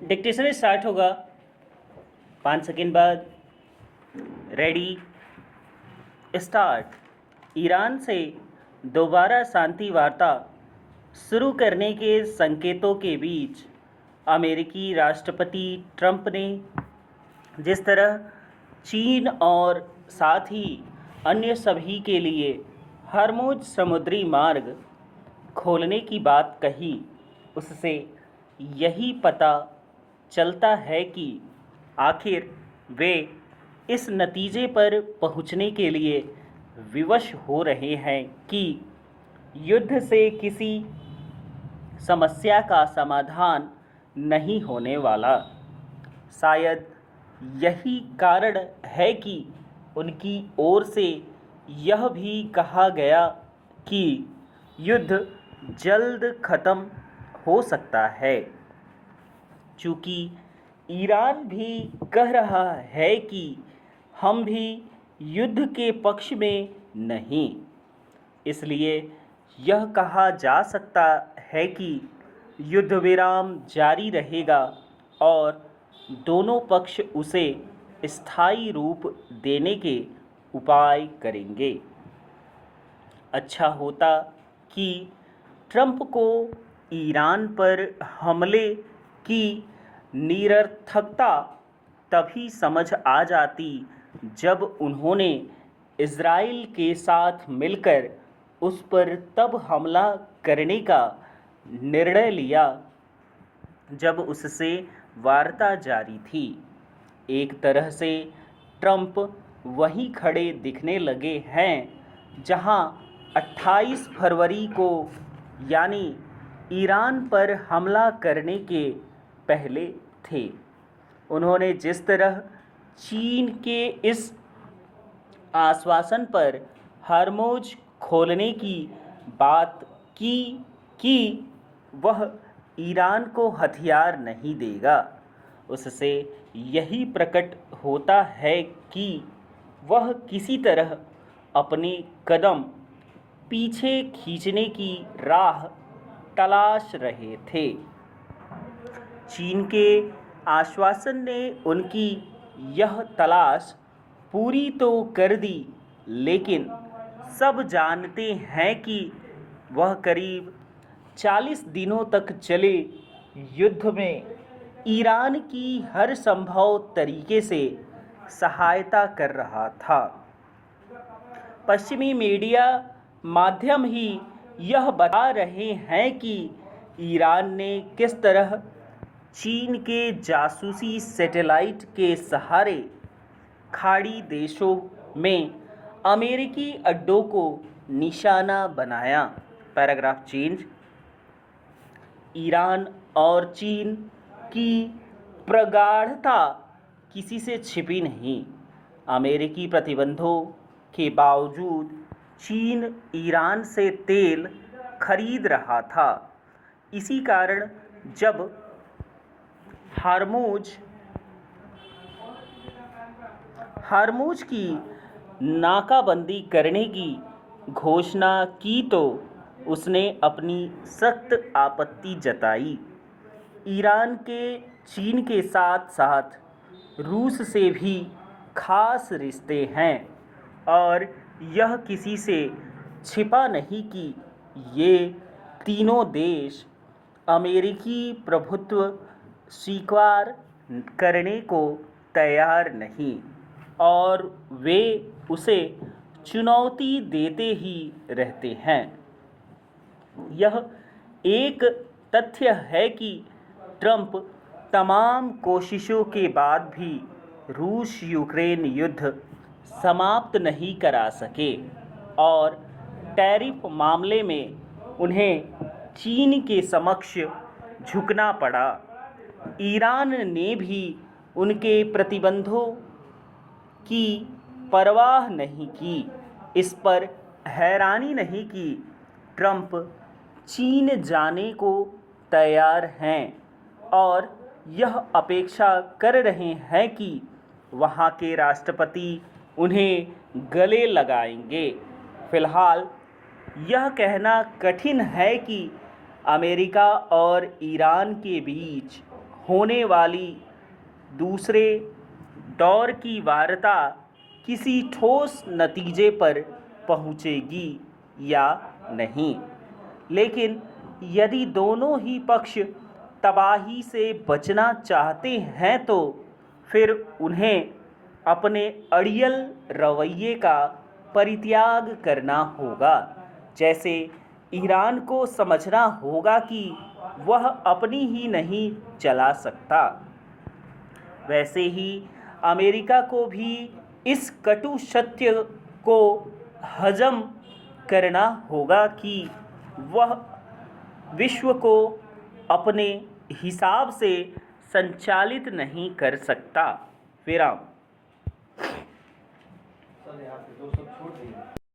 Dictation start होगा 5 second बाद। Ready start. Iran से दोबारा शांति वार्ता शुरू करने के संकेतों के बीच अमेरिकी राष्ट्रपति ट्रंप ने जिस तरह चीन और साथ ही अन्य सभी के लिए हर्मुज समुद्री मार्ग खोलने की बात कही, उससे यही पता चलता है कि आखिर वे इस नतीजे पर पहुंचने के लिए विवश हो रहे हैं कि युद्ध से किसी समस्या का समाधान नहीं होने वाला। शायद यही कारण है कि उनकी ओर से यह भी कहा गया कि युद्ध जल्द खत्म हो सकता है, चूँकि ईरान भी कह रहा है कि हम भी युद्ध के पक्ष में नहीं। इसलिए यह कहा जा सकता है कि युद्ध विराम जारी रहेगा और दोनों पक्ष उसे स्थायी रूप देने के उपाय करेंगे। अच्छा होता कि ट्रंप को ईरान पर हमले की निरर्थकता तभी समझ आ जाती जब उन्होंने इज़राइल के साथ मिलकर उस पर तब हमला करने का निर्णय लिया जब उससे वार्ता जारी थी। एक तरह से ट्रंप वहीं खड़े दिखने लगे हैं जहां 28 फरवरी को यानी ईरान पर हमला करने के पहले थे। उन्होंने जिस तरह चीन के इस आश्वासन पर हर्मुज खोलने की बात की कि वह ईरान को हथियार नहीं देगा, उससे यही प्रकट होता है कि वह किसी तरह अपने कदम पीछे खींचने की राह तलाश रहे थे। चीन के आश्वासन ने उनकी यह तलाश पूरी तो कर दी, लेकिन सब जानते हैं कि वह करीब 40 दिनों तक चले युद्ध में ईरान की हर संभव तरीके से सहायता कर रहा था। पश्चिमी मीडिया माध्यम ही यह बता रहे हैं कि ईरान ने किस तरह चीन के जासूसी सैटेलाइट के सहारे खाड़ी देशों में अमेरिकी अड्डों को निशाना बनाया। Paragraph change. ईरान और चीन की प्रगाढ़ता किसी से छिपी नहीं। अमेरिकी प्रतिबंधों के बावजूद चीन ईरान से तेल खरीद रहा था। इसी कारण जब हर्मुज की नाकाबंदी करने की घोषणा की तो उसने अपनी सख्त आपत्ति जताई। ईरान के चीन के साथ साथ रूस से भी खास रिश्ते हैं और यह किसी से छिपा नहीं कि ये तीनों देश अमेरिकी प्रभुत्व स्वीकार करने को तैयार नहीं और वे उसे चुनौती देते ही रहते हैं। यह एक तथ्य है कि ट्रंप तमाम कोशिशों के बाद भी रूस यूक्रेन युद्ध समाप्त नहीं करा सके और टैरिफ मामले में उन्हें चीन के समक्ष झुकना पड़ा। ईरान ने भी उनके प्रतिबंधों की परवाह नहीं की। इस पर हैरानी नहीं कि ट्रंप चीन जाने को तैयार हैं और यह अपेक्षा कर रहे हैं कि वहाँ के राष्ट्रपति उन्हें गले लगाएंगे। फिलहाल यह कहना कठिन है कि अमेरिका और ईरान के बीच होने वाली दूसरे दौर की वार्ता किसी ठोस नतीजे पर पहुंचेगी या नहीं। लेकिन यदि दोनों ही पक्ष तबाही से बचना चाहते हैं तो फिर उन्हें अपने अड़ियल रवैये का परित्याग करना होगा। जैसे ईरान को समझना होगा कि वह अपनी ही नहीं चला सकता, वैसे ही अमेरिका को भी इस कटु सत्य को हजम करना होगा कि वह विश्व को अपने हिसाब से संचालित नहीं कर सकता। विराम।